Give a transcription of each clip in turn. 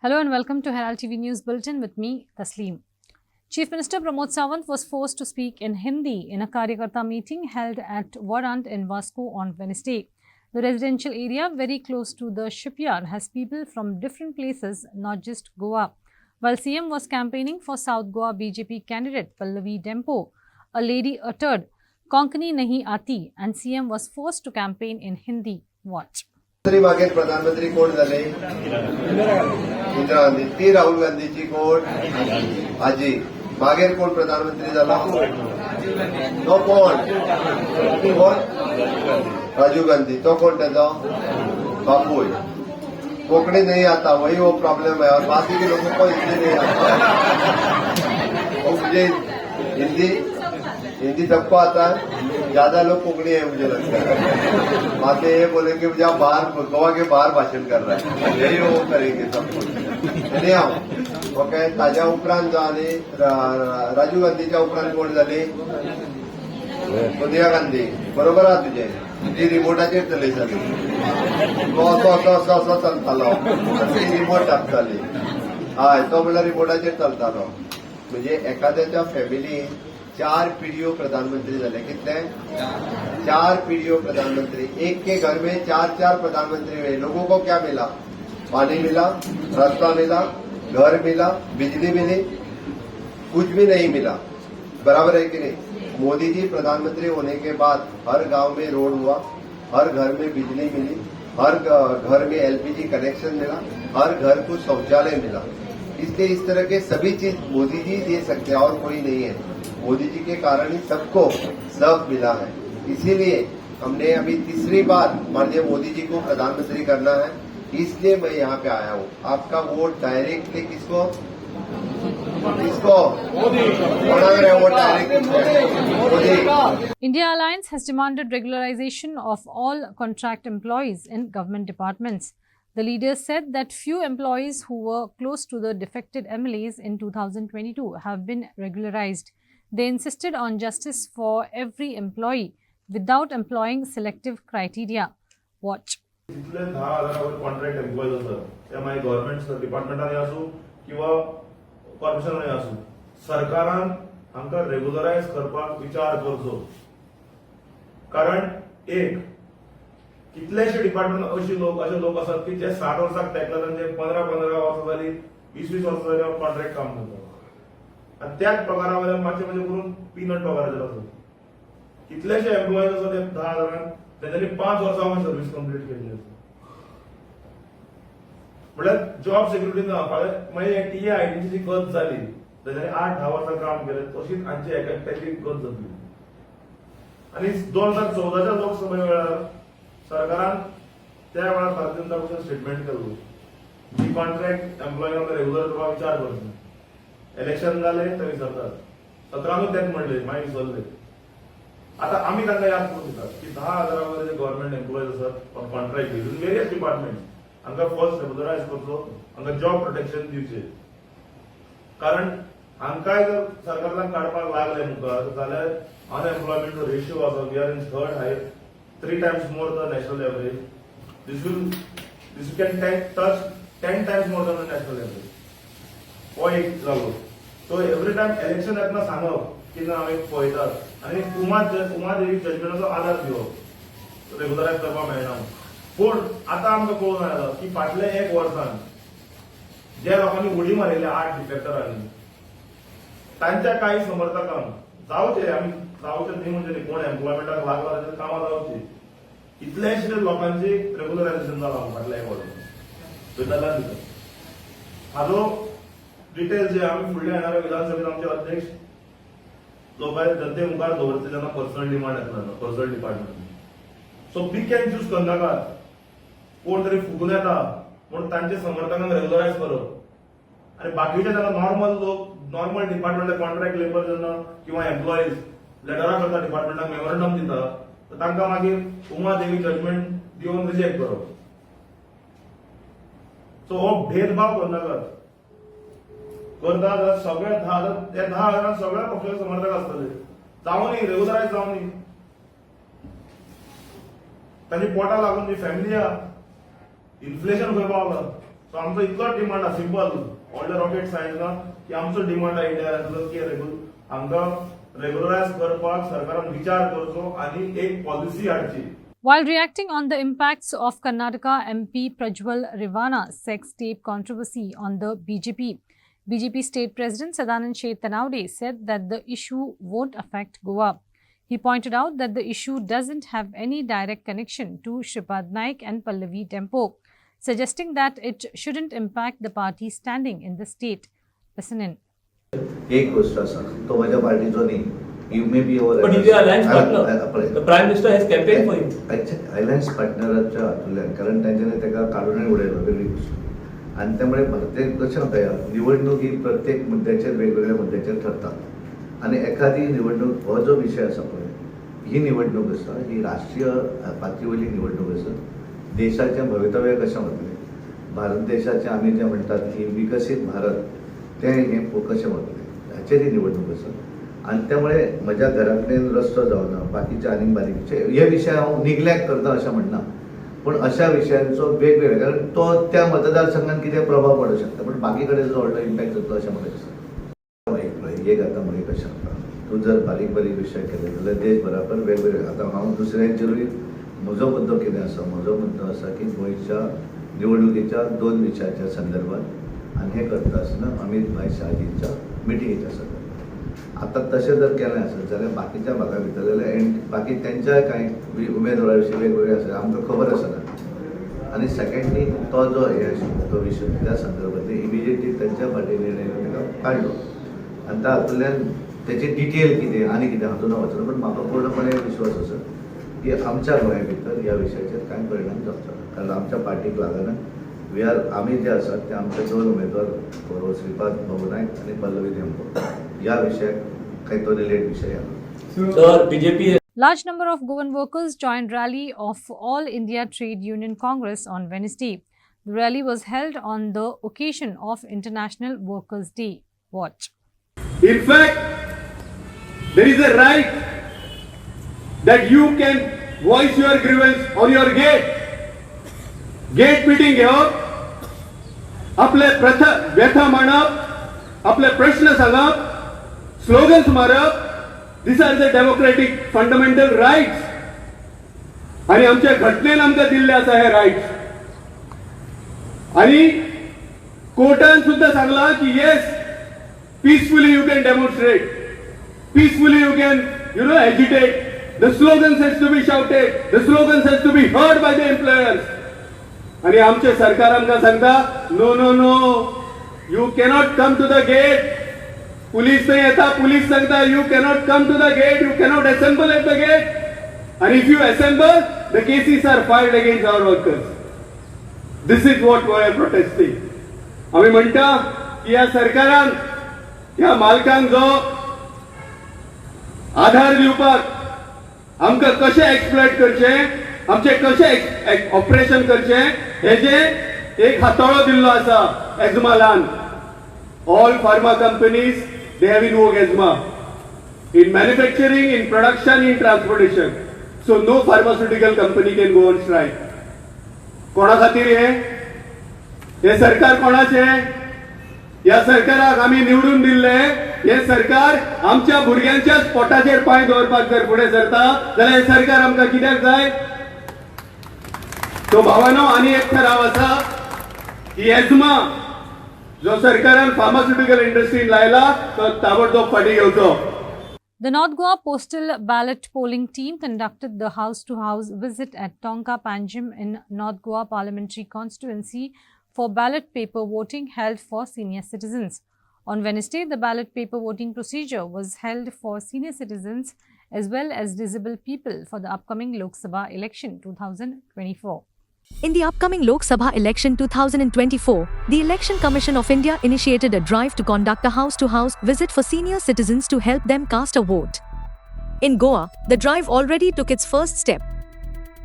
Hello and welcome to Herald TV News Bulletin with me, Tasleem. Chief Minister Pramod Sawant was forced to speak in Hindi in a Karyakarta meeting held at Warrant in Vasco on Wednesday. The residential area very close to the shipyard has people from different places, not just Goa. While CM was campaigning for South Goa BJP candidate Pallavi Dempo, a lady uttered, "Konkani nahi aati," and CM was forced to campaign in Hindi. Watch. मागे प्रधानमंत्री कोण झाले? इंदिरा गांधी. ती राहुल गांधीची कोण? आजी. मागेर कोण प्रधानमंत्री झाला? तो कोण? राजीव गांधी. तो कोण त्याचा? बापूय. कोकणी नहीं आता, वही वो प्रॉब्लम है, और बाकी के लोगों को हिंदी नहीं आता. मुझे हिंदी सबको आता है, ज्यादा लोग कोकणी है मुझे लगता है. बातें ये बोले कि जब बाहर गोवा के बाहर भाषण कर रहा है, यही वो करेंगे सब कुछ. नहीं आओ ओके. ताज्या उपरांत झाले राजीव गांधीच्या उपरांत कोण झाले? सोनिया गांधी. बरोबर आहे तुझे. ती रिमोटाचेर चलय सगळी. असो चलतालो. ती रिमोट टाकताली. हय, तो म्हणल्यार रिमोटाचेर चलतालो. म्हणजे एखाद्याच्या फॅमिलीन 4 पीढ़ियों प्रधानमंत्री झाले. कितने? 4 पीढ़ियों प्रधानमंत्री. एक के घर में 4 प्रधानमंत्री हुए. लोगों को क्या मिला? पानी मिला, रास्ता मिला, घर मिला, बिजली मिली, कुछ भी नहीं मिला. बराबर है कि नहीं? मोदी जी प्रधानमंत्री होने के बाद हर गांव में रोड हुआ, हर घर में बिजली मिली, हर घर में एलपीजी कनेक्शन मिला, हर घर को शौचालय मिला. इसलिए इस तरह के सभी चीज मोदी जी दे सकते हैं और कोई नहीं है. मोदी जी के कारण ही सबको सब मिला है. इसीलिए हमने अभी तीसरी बार माननीय मोदी जी को प्रधानमंत्री करना है. इसलिए मैं यहाँ पे आया हूँ. आपका वोट डायरेक्टली किसको? India Alliance has demanded regularization of all contract employees in government departments. The leaders said that few employees who were close to the defected MLAs in 2022 have been regularized. They insisted on justice for every employee without employing selective criteria. Watch. जितले 10,000 contract employees असतात त्या मागीर government डिपार्टमेंटांनी आसूं किंवा कॉर्पोरेशनांनी आसूं, सरकारान हांकां रेग्युलरायज करपाक विचार करचो. कारण एक कितलेशे डिपार्टमेंट असे लोक असतात की जे 60 वर्सांक तेकला तांचे 15 वर्सां जाली, 20 वर्सां जाली कॉन्ट्रॅक्ट काम करतात. आणि त्याच पगारा वयल्यान मातशें करून पीनट पगाराचेर आसतात. कितलेशे एम्प्लॉईज आसात ते 10,000 त्यांनी 5 वर्सां सर्व्हिस कंप्लीट केली आसा. म्हळ्यार जॉब सिक्युरिटी ना. मागीर टीआयडीची जी गत जाली तांणी 8-10 वर्सां काम केलें, तशीच हांची एकट्याची गत जातली. आणि 2014च्या लोकसभे वेळार सरकारान त्या वेळार भारतीय जनता पक्षान स्टेटमेंट केल्लो की कॉन्ट्रॅक्ट एम्प्लॉयींक रेग्युलर करपाक विचार करचो. इलेक्शन जाले ते विसरतात. 17 तेच म्हणले, मागीर विसरले. आता आम्ही तांकां याद करून दितात की 10,000 वयर जे गव्हर्नमेंट एम्प्लॉईज आसात कॉन्ट्रॅक्ट इन वेरियस डिपार्टमेंट हांकां फर्स्ट रेग्युलरायज करचो, हांकां जॉब प्रोटेक्शन दिवचें. कारण हांकांय जर सरकारान काडपाक लागले मुखार जाल्यार अनएम्प्लॉयमेंट रेशियो आसा we are in third highest, 3 times more than national average. This can touch 10 times more than the national average. हो एक जालो. सो एवरी टाइम इलेक्शन येतना सांगप की ना आमी पळयतात आनी उमादेवी जजमेंटाचो आदार दिवप रेग्युलरायज करपाक मेळना. पूण आतां आमकां कळून आयला की फाटल्या 1 वर्सान ज्या लोकांनी उडी मारिल्ल्या 8 डिफेक्टरांनी तांच्या काही समर्थकांक जावचे आमी जावचे न्ही म्हणजे कोण एम्प्लॉयमेंटाक लागला ताचे कामां जावची कितलेशे लोकांची रेग्युलरायझेशन जालां फाटल्या 1 वर्सान. हाजो डिटेल्स जे आम्ही फुडल्या येणाऱ्या विधानसभेत आमचे अध्यक्ष लोकांचे जनते मुखार दवरतले जेन्ना पर्सनल डिमांड येतलो personal department. So pick and choose करनाकात. कोण तरी फुगून येता म्हणून तांचे समर्थकांक रेग्युलरायज करप आनी बाकीचे जेन्ना नॉर्मल लोक नॉर्मल डिपार्टमेंट कॉन्ट्रॅक्ट लेबर जेन्ना किंवा एम्प्लॉईज लेटरां करता डिपार्टमेंटाक मेमोरंडम दिता तर तांकां मागीर उमादेवी जजमेंट दिवन रिजेक्ट करप. सो हो भेदभाव करनाकात. करता जाल्यार सगळे 10,000 सगळ्या पक्षाचे समर्थक आसतले. जावनी रेग्युलरायज जावनी. तांची पोटां लागून जी फॅमिली आहा इन्फ्लेशन खंय पावला. सो आमचो इतलोच डिमांड आहा सिंपल व्हडले रॉकेट सायन्स ना की आमचो डिमांड आहा इंडिया की हांकां रेग्युलरायज करपाक सरकारान विचार करचो आनी एक policy हाडची. While reacting on the impacts of Karnataka MP Prajwal Rivana sex tape controversy on the BJP State President Sadanand Shetanaude said that the issue won't affect Goa. He pointed out that the issue doesn't have any direct connection to Shripad Naik and Pallavi Tempo, suggesting that it shouldn't impact the party's standing in the state. Listen in. एक गोष्ट असा तो माझ्या पार्टीचो न्ही. You may be our But he's your alliance partner. The Prime Minister has campaigned for him. Alliance पार्टनराच्या हातूंतल्यान कारण तांच्यानी ताका काडूनय उडयलो वेगळी गोष्ट. आनी त्यामुळे भारतीय कशें जाता निवडणूक ही प्रत्येक मुद्द्याचेर वेगवेगळ्या मुद्द्याचेर ठरता आनी एखादी निवडणूक हो जो विशय आसा पळय ही निवडणूक आसा ही राष्ट्रीय पातळीवयली निवडणूक आसा. देशाचें भवितव्य कशें वतलें भारत देशाचें आमी जें म्हणटात की विकसीत भारत तें हें कशें वतलें हाचेर ही निवडणूक आसा. आनी त्यामुळे म्हज्या घरा कडेन रस्तो जावना बाकीचे आनीक बारीकचे हे विशय हांव निग्लेक्ट करता अशें म्हणना पूण अशा विशयांचो वेगवेगळे कारण तो त्या मतदारसंघात कितें प्रभाव पडूंक शकता पण बाकी कडेन जो व्हडलो इम्पॅक्ट जातलो अशें म्हाका दिसता. एक आतां म्हळें कशें जाता तूं जर बारीक बारीक विशय केले जाल्यार देशभरापर वेगवेगळे आतां हांव दुसऱ्यांचेरूय म्हजो मुद्दो कितें आसा म्हजो मुद्दो आसा की गोंयच्या निवडणुकीच्या 2 विशयाच्या संदर्भात आनी हें करता आसतना अमित भाई शाहजींच्या मिटिंगेच्या संदर्भात. आता तशें जर केलें आसत जाल्यार बाकीच्या भागा भितर जाल्यार बाकी तेंच्याय कांय उमेदवारा विशीं वेगवेगळे आसा आमकां खबर आसना आनी सेकंडली तो जो हे आशिल्लो तो विशय त्या संदर्भांतली इमिजिएटली तेंच्या फाटीं निर्णय ताका काडलो आनी त्या हातूंतल्यान तेची डिटेल कितें आनी कितें हातूंत वचना पूण म्हाका पूर्णपणे विश्वास आसा की आमच्या गोंया भितर ह्या विशयाचेर कांय परिणाम जावचो ना कारण आमच्या पार्टीक लागना आमी जे आसात ते आमचे 2 उमेदवार श्रीपाद भाऊ नायक आनी पल्लवी टेम्पो ह्या विशयाक काही तो रिलेट विषय आहे. The BJP. Large number of Goan workers joined rally of All India Trade Union Congress on Wednesday. The rally was held on the occasion of International Workers' Day. Watch. In fact, there is a right that you can voice your grievance on your gate. Gate meeting घेवप, आपले व्यथा मांडप, आपले प्रश्न सांगप, slogans मारप, these are the democratic fundamental rights. आणि आमच्या घटनेन आमकां दिल्ले आसा हे राइट्स. आणि कोर्टान सुद्धा सांगला की yes peacefully you can demonstrate, peacefully you can agitate. The slogans has to be shouted, the slogans has to be heard by the employers. आणि आमचे सरकार आमकां सांगता no no no you cannot come to the gate. Police थंय येता police सांगता you cannot come to the gate, you cannot assemble at the gate आणि if you assemble the cases are filed against our workers. This is what we are protesting. आमी म्हणटा की ह्या सरकारान ह्या मालकांक जो आधार दिवपाक आमकां कशें एक्सप्लॉयट करचें आमचे कशें ऑपरेशन करचें हेजे एक हातोळो दिल्लो आसा एजमालान. All pharma companies they have invoke एजमा in manufacturing, in production, in transportation. So no pharmaceutical company can go on strike. कोणा खातीर हे सरकार कोणाचे? या सरकाराक आमी निवडून दिल्ले. हे सरकार आमच्या भुरग्यांच्याच पोटाचेर पांय दवरपाक जर फुडें सरता जाल्यार हे सरकार आमकां कित्याक जाय? तो भावानो आनी एक ठराव आसा की एजमा जो सरकारान फार्मास्युटिकल इंडस्ट्रीन लायला तो ताबडतोब फाटीं घेवचो. The North Goa postal ballot polling team conducted the house-to-house visit at Tonka Panjim in North Goa parliamentary constituency for ballot paper voting held for senior citizens. On Wednesday, the ballot paper voting procedure was held for senior citizens as well as disabled people for the upcoming Lok Sabha election 2024. In the upcoming Lok Sabha election 2024, the Election Commission of India initiated a drive to conduct a house-to-house visit for senior citizens to help them cast a vote. In Goa, the drive already took its first step.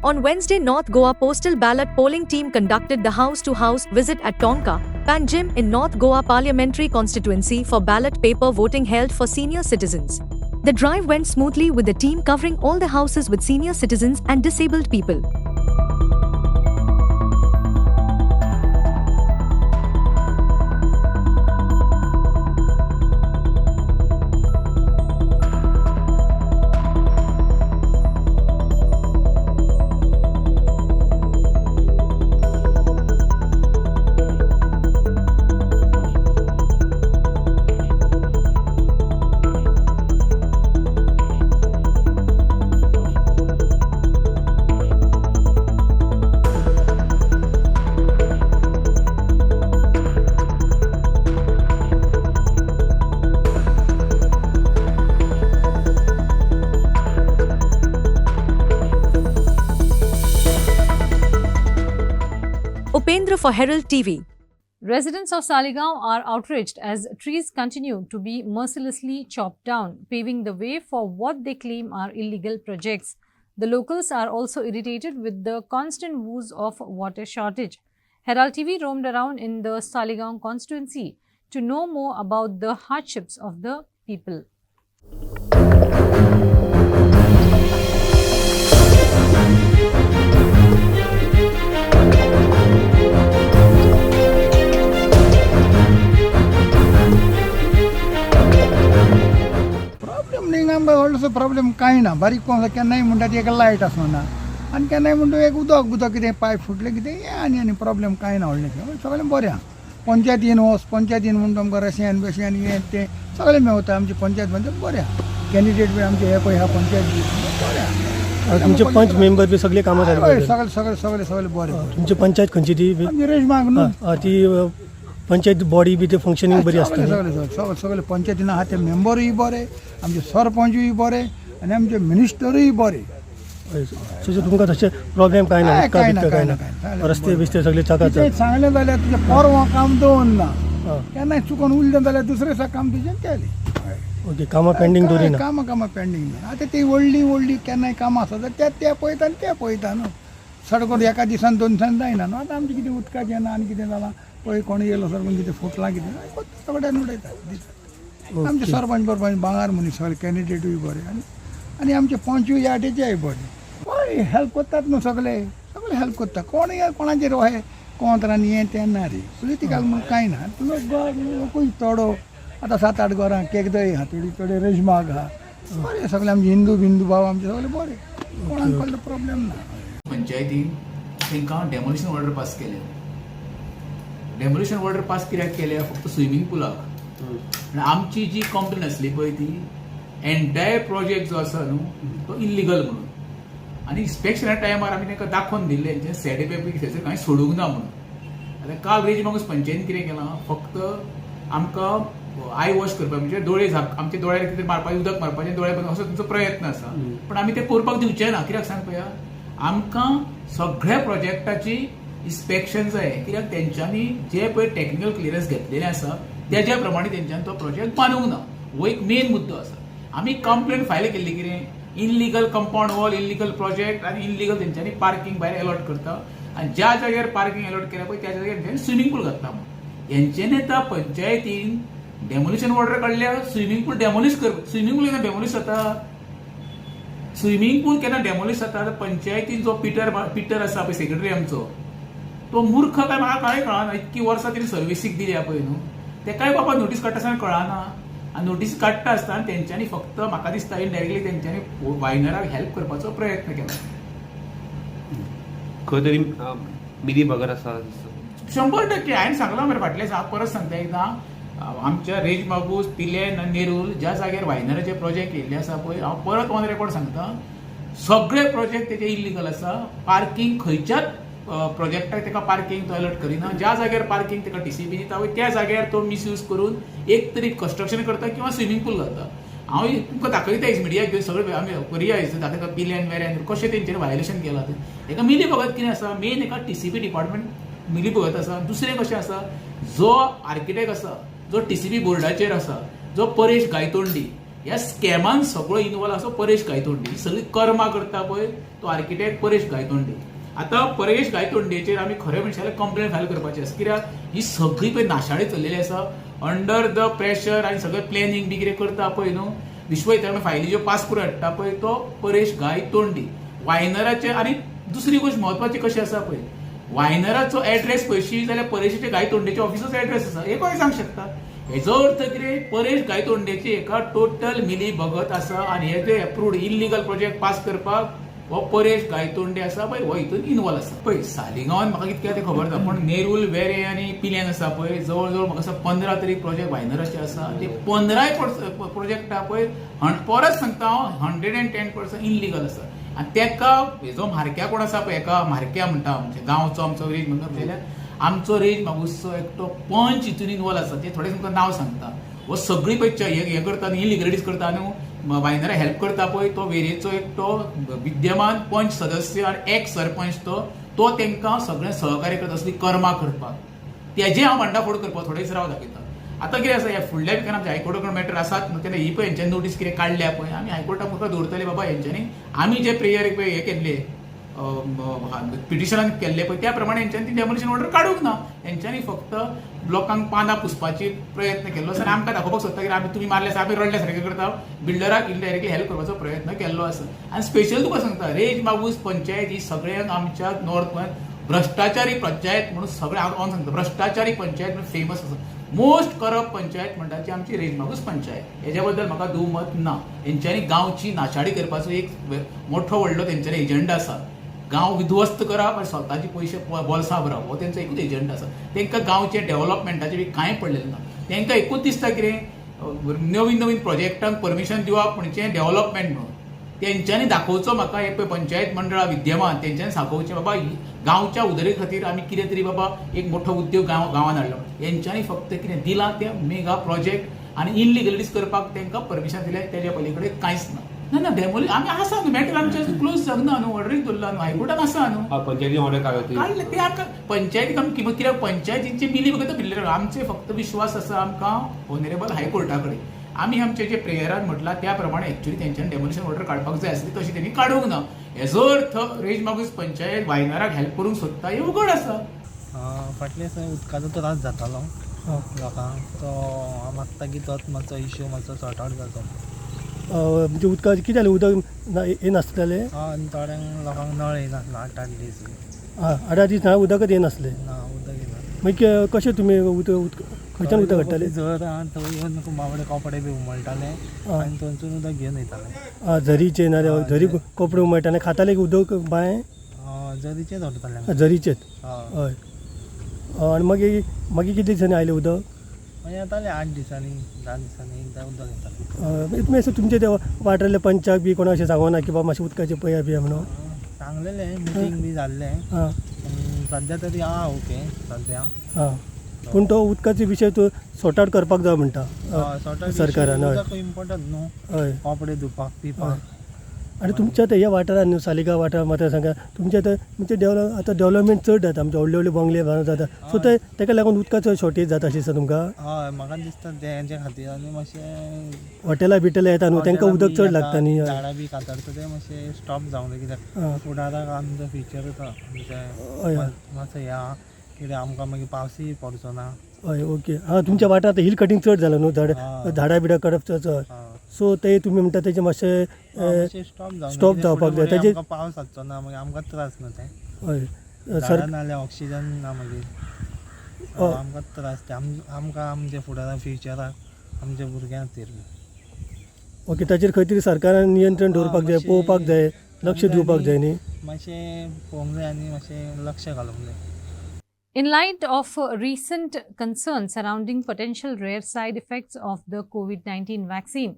On Wednesday, North Goa postal ballot polling team conducted the house-to-house visit at Tonka, Panjim in North Goa parliamentary constituency for ballot paper voting held for senior citizens. The drive went smoothly with the team covering all the houses with senior citizens and disabled people. Upendra for Herald TV. Residents of Saligaon are outraged as trees continue to be mercilessly chopped down, paving the way for what they claim are illegal projects. The locals are also irritated with the constant woes of water shortage. Herald TV roamed around in the Saligaon constituency to know more about the hardships of the people. Problem नाही आमकां व्हडलोसो problem कांय ना बारीक कोण केन्नाय म्हणटा ती एक लायट आसना आनी केन्नाय म्हणटा एक उदक कितें पायप फुटलें कितें हें आनी प्रॉब्लेम कांय ना व्हडलें सगळें बरें आहा पंचायतीन वच पंचायतीन म्हणटा आमकां रेशन बेशन हें तें सगळें मेवता आमची पंचायत म्हणजे बरें आहा कॅन्डिडेट बी आमचे हे पळय ह्या पंचायत बी बरें आहा तुमचे पंच मेंबर बी सगळे कामां हय सगळे बरें तुमची पंचायत खंयची ती आमची रेशमाग न्हू ती पंचायत बॉडी बी ते फंक्शनिंग बरी आसता सगळे पंचायतीन आहा ते मेंबरूय बरे आमचे सरपंचूय बरे आनी आमचे मिनिस्टरूय बरे सो तुमकां तशें प्रॉब्लेम कांय ना कांय काय ना रस्ते बिस्ते सगळे चाकाचक सांगलें जाल्यार तुजें परवां काम दवरना केन्नाय चुकोन उरलें जाल्यार दुसरें दिसा काम तुजें केलें ओके कामां पेंडींग दवरिना कामां पेंडींग ना आतां ती व्हडली कांय कामां आसा जाल्यार ते पळयता आनी ते पळयता न्हू सडकोन एका दिसान 2 दिसान जायना न्हू आतां आमचें कितें उदकाचें ना आनी कितें जालां पळय कोण येयलो सर कितें फुटलां कितें सगळ्यान उडयता दिता आमचे सरपंच बरपंच भांगार मनीस सगळे कॅन्डिडेटूय बरे आनी आमचे पंचूय याटेचेय बरे हय हेल्प करतात न्हू सगळे हेल्प करता कोणूय कोणाचेर हे कोंत्रांनी हें तें ना रे पोलिटिकल म्हूण कांय ना लोकूय थोडो आतां 7-8 घरां केकदय आहा थोडे रेशमाग आहा बरें सगळे आमचे हिंदू भाव आमचे सगळे बरे कोणाक कसलो प्रॉब्लेम ना पंचायतीन तांकां डेमोलिशन ऑर्डर पास केले डेमोलिशन ऑर्डर पास कित्याक केल्या फक्त स्विमींग पुलाक आनी आमची जी कंप्लेन आसली पळय ती एन्टायर प्रोजेक्ट जो आसा न्हू तो इल्लिगल म्हणून आनी इन्स्पेक्शना टायमार आमी तांकां दाखोवन दिल्लें हेंचें सेड पेपर थंयसर कांय सोडूंक ना म्हणून आतां काल रेज मागूस पंचायतीन कितें केलां फक्त आमकां आय वॉश करपाक म्हणजे दोळे आमच्या दोळ्यार कितें मारपाचें उदक मारपाचें दोळे असो तुमचो प्रयत्न आसा पण आमी तें करपाक दिवचे ना कित्याक सांग पळया आमकां सगळ्या प्रोजेक्टाची इन्स्पेक्शन जाय कित्याक तेंच्यांनी जे पळय टॅक्निकल क्लियरन्स घेतलेलें आसा तेज्या प्रमाणे तेंच्यांनी तो प्रोजेक्ट बांदूंक ना हो एक मेन मुद्दो आसा आमी कंप्लेन फायल केल्ली कितें illegal compound wall illegal project आनी इल्लिगल तेंच्यांनी पार्किंग भायर अलॉट करता आनी ज्या जाग्यार पार्किंग अलॉट केल्या पळय त्या जाग्यार तेंच्यांनी स्विमींग पूल घातला म्हणून हेंच्यांनी आतां पंचायतीन डेमोलिशन ऑर्डर काडल्यार स्विमींग पूल डेमोलिश स्विमींग पूल केन्ना डेमोलिश जाता स्विमींग पूल केन्ना डेमोलिश जाता पंचायतीन जो पिटर आसा पळय सेक्रेटरी आमचो तो मूर्ख काय म्हाका कांय कळना इतकी वर्सां तेणी सर्विसीक दिल्या पळय न्हू तेकाय बाबा नोटीस काडटा आसतना कळना आनी नोटीस काडटा आसतना तेंच्यांनी फक्त म्हाका दिसता इनडायरेक्टली तेंच्यांनी वायनराक हेल्प करपाचो प्रयत्न केला खंय तरी मिली बगर आसा 100% हांवें सांगलां मरे फाटल्या परत सांगता एकदां आमच्या रेज मागूस पिलेन नेरूल ज्या जाग्यार वायनराचे प्रोजेक्ट येयल्ले आसा पळय हांव परत ऑन रेकॉर्ड सांगता सगळे प्रोजेक्ट तेजे इल्लिगल आसा पार्किंग खंयच्याच प्रोजेक्टाक ताका पार्किंग तो अलॉट करिना ज्या जाग्यार पार्किंग ताका टीसीबी दिता पळय त्या जाग्यार तो मिसयूज करून एक तरी कन्स्ट्रक्शन करता किंवा स्विमींग पूल घालता हांव तुमकां दाखयता मिडिया घेवन सगळे आमी करया दाखयता पिल्यान वेऱ्यान कशें तेंचेर वायलेशन केलां तें हेका मिली भगत कितें आसा मेन हेका टीसीबी डिपार्टमेंट मिली भगत आसा दुसरें कशें आसा जो आर्किटेक्ट आसा जो टीसीबी बोर्डाचेर आसा जो परेश गायतोंडी ह्या स्कॅमान सगळो इनवॉल्व आसा परेश गायतोंडी ही सगळी कर्मां करता पळय तो आर्किटेक्ट परेश गायतोंडी आतां परेश गायतोंडेचेर आमी खरें म्हणशाले कंप्लेन फायल करपाची आसा कित्याक ही सगळी पळय नाशाडी चल्लेली आसा अंडर द प्रेशर आनी सगळें प्लॅनिंग बी कितें करता पळय न्हू विश्वविद्यालय फायली ज्यो पास करून हाडटा पळय तो परेश गायतोंडी वायनराचे आनी दुसरी गोष्ट म्हत्वाची कशी आसा पळय वायनराचो एड्रेस पळयशी जाल्यार परेशाचे गायतोंडेच्या ऑफिसाचो एड्रेस आसा हे कोण सांग शकता हेजो अर्थ कितें परेश गायतोंडेची एका टोटल मिली भगत आसा आनी हे जे एप्रूव्ड इल्लिगल प्रोजेक्ट पास करपाक हो परेश गायतोंडे आसा पळय हो हितून इनवॉल्व आसा पळय सालिगांवान म्हाका कितकें तें खबर ना पूण नेरूल वेरे आनी पिल्यान आसा पळय जवळ जवळ म्हाका 15 तरी प्रोजेक्ट वायनराचे आसा ते 15 प्रोजेक्ट आहा पळय परत सांगता हांव 110% इल्लिगल आसा आनी तेका हेजो म्हारक्या कोण आसा पळय एका म्हारक्या म्हणटा आमचे गांवचो आमचो रेज म्हणटा आमचो रेज मागूसचो एकटो पंच हितून इनवॉल्व आसा ते थोडे तुमकां नांव सांगता हो सगळी पळय हे करता न्ही इलिगलिटीज करता न्हू वायनरा हेल्प करता पळय तो वेरेचो एकटो विद्यमान पंच सदस्य आनी एक सरपंच तो तो तांकां सगळें सहकार्य करता असली कर्मां करपाक तेजे हांव भांडाफोड करपाक थोडे दीस राव दाखयता. आतां कितें आसा ह्या फुडल्या विकान आमच्या हायकोर्टाकडे मॅटर आसात न्हू तेन्ना ही पळय हेंच्यांनी नोटीस कितें काडल्या पळय आमी हायकोर्टाक मुखार दवरतले बाबा हेंच्यांनी आमी जे प्रेयर हे केल्ले पिटिशनान केल्ले पळय त्या प्रमाणे हेंच्यांनी ती डेमोलिशन ऑर्डर काडूंक ना. हेंच्यांनी फक्त लोकांक पानां पुसपाची प्रयत्न केल्लो आसा आनी आमकां दाखोवपाक सोदता की आमी तुमी मारले आसा आमी रडल्या सारकें करता बिल्डराक इनडायरेक्टली हेल्प करपाचो प्रयत्न केल्लो आसा. आनी स्पेशल तुका सांगता रेज मागूस पंचायत ही सगळ्यांक आमच्या नॉर्थ गोंयांत भ्रश्टाचारी पंचायत म्हणून सगळें हांव सांगता भ्रश्टाचारी पंचायत म्हणून फेमस आसा. मोस्ट करप्ट पंचायत म्हणटा ती आमची रेज मागूस पंचायत. हेज्या बद्दल म्हाका दुमत ना. हेंच्यांनी गांवची नाशाडी करपाचो एक मोठो व्हडलो तेंच्यांनी एजेंडा आसा. गांव विध्वस्त करप आनी स्वताचे पयशे बोल्सां भरप हो तेंचो एकूच एजेंडा आसा. तांकां गांवचे डेव्हलपमेंटाचे बी कांय पडलेलें ना. तांकां एकूच दिसता कितें नवीन नवीन प्रोजेक्टांक परमिशन दिवप म्हणजे डेव्हलपमेंट म्हणून. तेंच्यांनी दाखोवचो म्हाका एक पंचायत मंडळां विद्यमान तेंच्यांनी दाखोवचें बाबा गांवच्या उदरे खातीर आमी कितें तरी बाबा एक मोठो उद्योग गांवांत हाडलो. हेंच्यांनी फक्त कितें दिलां तें मेगा प्रोजेक्ट आनी इनलिगलिटीज करपाक तांकां परमिशन दिलें तेज्या पलीकडे कांयच ना. ना डेमोली आमी आसा न्हू मॅटर आमचे क्लोज जावना न्हू ऑर्डरीक दवरला न्हू हायकोर्टान आसा न्हू पंचायती ऑर्डर काडले ते आमकां पंचायतीक आमी कित्याक पंचायतीचे मिली बघता बिल्डर आमचे फक्त विश्वास आसा आमकां ऑनरेबल हायकोर्टा कडेन. आमी आमचे जे प्रेयरान म्हटलां त्या प्रमाणे एक्चुअली तेंच्यांनी डेमोलिशन ऑर्डर काडपाक जाय आसली तशी तेणी काडूंक ना. हेजो अर्थ रेज मागूस पंचायत वायनाराक हेल्प करूंक सोदता हे उघड आसा. फाटले उदकाचो त्रास जातालो लोकांक तो हांव मागता की तोच मातसो इश्यू मातसो सॉर्ट आवट जातो. म्हणजे उदकाचें कितें जालें उदक येनासलें आनी थोड्यांक लोकांक नळ येनासलो 8 दीस 8 दीस ना उदकच येनासलें. ना उदक येना मागीर कशें तुमी उदक खंयच्यान उदक हाडटाले? जर थंय येवन कुंबावडे कपडे बी उमळटाले आनी थंयसून उदक घेवन येताले. झरीचे ना झरी कपडे उमळटाले खाताले उदक बाय झरीचेच व्हरताले झरीचेच. हय आनी मागीर मागीर कितें दिसांनी आयलें उदक? मागीर येताले 8 दिसांनी 10 दिसांनी एकदां उदक येतालें. तुमी अशें तुमचे ते वाठारांतल्या पंचाक बी कोणाक अशें सांगोना की बाबा मातशें उदकाचें पळया बी म्हणून? सांगलेलें मिटींग बी जाल्लें सद्या तरी आहा ओके सद्या. पूण तो उदकाचो विशय तो सॉर्ट आवट करपाक जाय म्हणटा सरकारान. हय इम्पॉर्टंट न्हू हय कपडे धुवपाक पिवपाक. आनी तुमच्या आतां ह्या वाठारांत न्हू सालिगांव वाठार मात्र सांगा तुमचे आतां म्हणजे आतां डेव्हलपमेंट चड जाता आमचे व्हडले व्हडले बंगले बांदून जाता सो ताका लागून उदकाचो शॉर्टेज जाता अशें दिसता तुमकां? हय म्हाका दिसता तेंच्या खातीर आनी मातशें हॉटेलां बिटेलां येता न्हू तांकां उदक चड लागता न्ही. झाडां बी कातरता ते मातशें स्टॉप जावंक जाय कित्याक फुडाराक आमचो फ्युचर आसा मातसो ह्या कितें आमकां मागीर पावसूय पडचो ना. हय ओके तुमच्या वाठारांत हिल कटींग चड जालां न्हू झाडां बिडां करप चड सो ते तुमी म्हणटा तेजें मातशें स्टॉप जावपाक जाय तेजें पावस वचचो ना मागीर आमकां त्रास न्हू ते. हय झाडां नाल्यार ऑक्सिजन ना मागीर आमकां त्रास ते आमकां आमच्या फुडाराक फ्युचराक आमच्या भुरग्यां खातीर. ओके ताचेर खंय तरी सरकारान नियंत्रण दवरपाक जाय पळोवपाक जाय लक्ष दिवपाक जाय न्ही. मातशें पळोवंक जाय आनी मातशें लक्ष घालूंक जाय. In light of recent concerns surrounding potential rare side effects of the COVID-19 vaccine,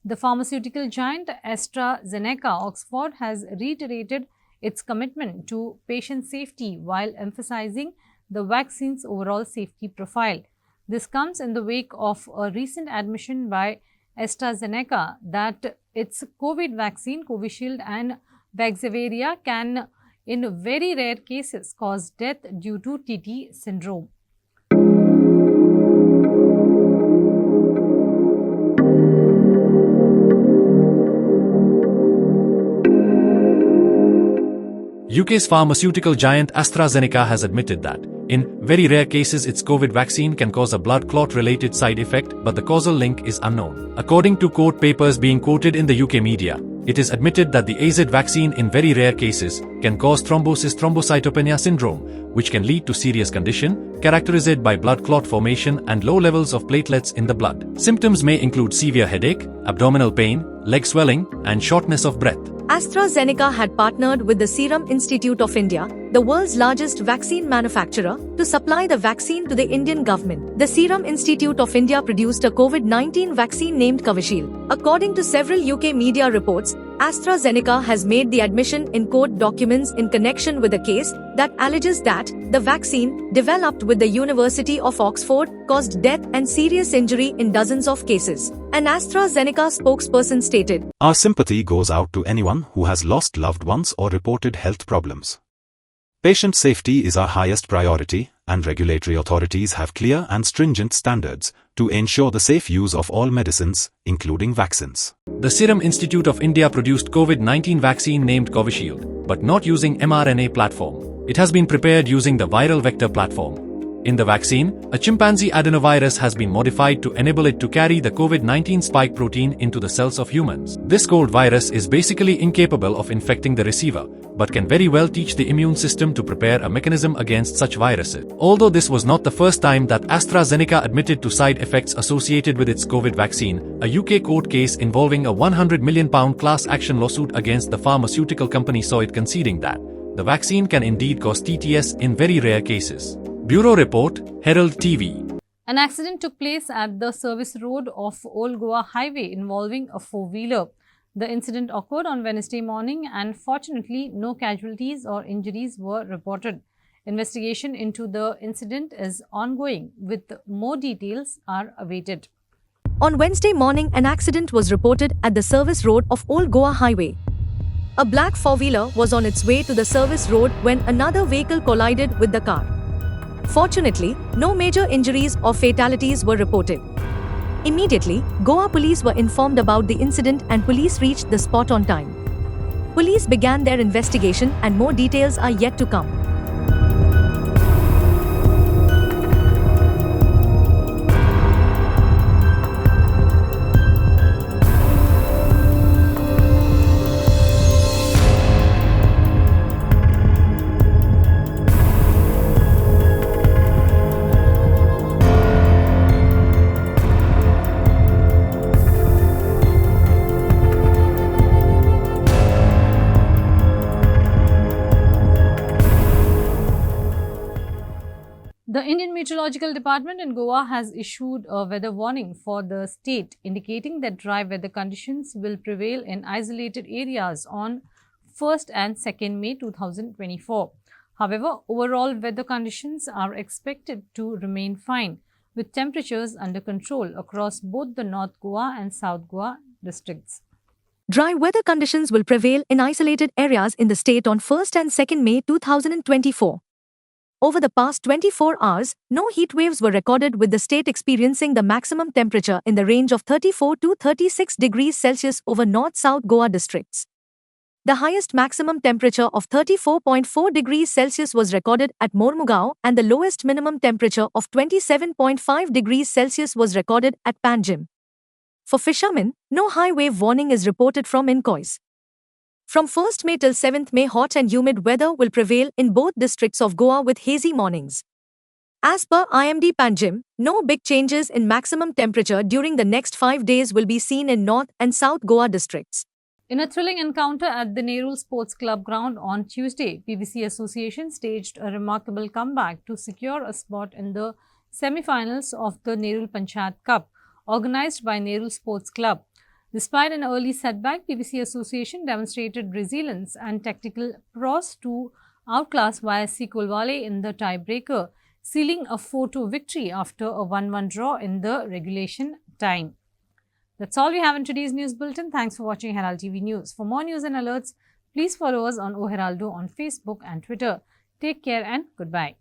the pharmaceutical giant AstraZeneca Oxford has reiterated its commitment to patient safety while emphasizing the vaccine's overall safety profile. This comes in the wake of a recent admission by AstraZeneca that its COVID vaccine, Covishield and Vaxzevria, can in very rare cases cause death due to TT syndrome. UK's pharmaceutical giant AstraZeneca has admitted that, in very rare cases, its COVID vaccine can cause a blood clot related side effect, but the causal link is unknown. According to court papers being quoted in the UK media, it is admitted that the AZ vaccine in very rare cases can cause thrombocytopenia syndrome, which can lead to serious condition, characterized by blood clot formation and low levels of platelets in the blood. Symptoms may include severe headache, abdominal pain, leg swelling, and shortness of breath. AstraZeneca had partnered with the Serum Institute of India, the world's largest vaccine manufacturer, to supply the vaccine to the Indian government. The Serum Institute of India produced a COVID-19 vaccine named Covishield. According to several UK media reports, AstraZeneca has made the admission in court documents in connection with a case that alleges that the vaccine, developed with the University of Oxford, caused death and serious injury in dozens of cases. An AstraZeneca spokesperson stated, "Our sympathy goes out to anyone who has lost loved ones or reported health problems. Patient safety is our highest priority, and regulatory authorities have clear and stringent standards to ensure the safe use of all medicines, including vaccines. The Serum Institute of India produced COVID-19 vaccine named Covishield, but not using mRNA platform. It has been prepared using the viral vector platform. In the vaccine, a chimpanzee adenovirus has been modified to enable it to carry the COVID-19 spike protein into the cells of humans. This cold virus is basically incapable of infecting the receiver, but can very well teach the immune system to prepare a mechanism against such viruses. Although this was not the first time that AstraZeneca admitted to side effects associated with its COVID vaccine, a UK court case involving a £100 million class action lawsuit against the pharmaceutical company saw it conceding that the vaccine can indeed cause TTS in very rare cases. Bureau Report, Herald TV. An accident took place at the service road of Old Goa Highway involving a four-wheeler. The incident occurred on Wednesday morning and fortunately no casualties or injuries were reported. Investigation into the incident is ongoing, with more details are awaited. On Wednesday morning, an accident was reported at the service road of Old Goa Highway. A black four-wheeler was on its way to the service road when another vehicle collided with the car. Fortunately, no major injuries or fatalities were reported. Immediately, Goa police were informed about the incident and police reached the spot on time. Police began their investigation and more details are yet to come. The Indian Meteorological Department in Goa has issued a weather warning for the state, indicating that dry weather conditions will prevail in isolated areas on 1st and 2nd May 2024. However, overall weather conditions are expected to remain fine, with temperatures under control across both the North Goa and South Goa districts. Dry weather conditions will prevail in isolated areas in the state on 1st and 2nd May 2024. Over the past 24 hours, no heat waves were recorded, with the state experiencing the maximum temperature in the range of 34 to 36 degrees Celsius over North-South Goa districts. The highest maximum temperature of 34.4 degrees Celsius was recorded at Mormugao, and the lowest minimum temperature of 27.5 degrees Celsius was recorded at Panjim. For fishermen, no high wave warning is reported from Inkois. From 1st May till 7th May, hot and humid weather will prevail in both districts of Goa with hazy mornings. As per IMD Panjim, no big changes in maximum temperature during the next 5 days will be seen in North and South Goa districts. In a thrilling encounter at the Nerul Sports Club ground on Tuesday, PVC Association staged a remarkable comeback to secure a spot in the semi-finals of the Nerul Panchayat Cup, organized by Nerul Sports Club. Despite an early setback, PVC Association demonstrated resilience and tactical prowess to outclass YSC Kulwale in the tiebreaker, sealing a 4-2 victory after a 1-1 draw in the regulation time. That's all we have in today's news bulletin. Thanks for watching Herald TV News. For more news and alerts, please follow us on O Heraldo on Facebook and Twitter. Take care and goodbye.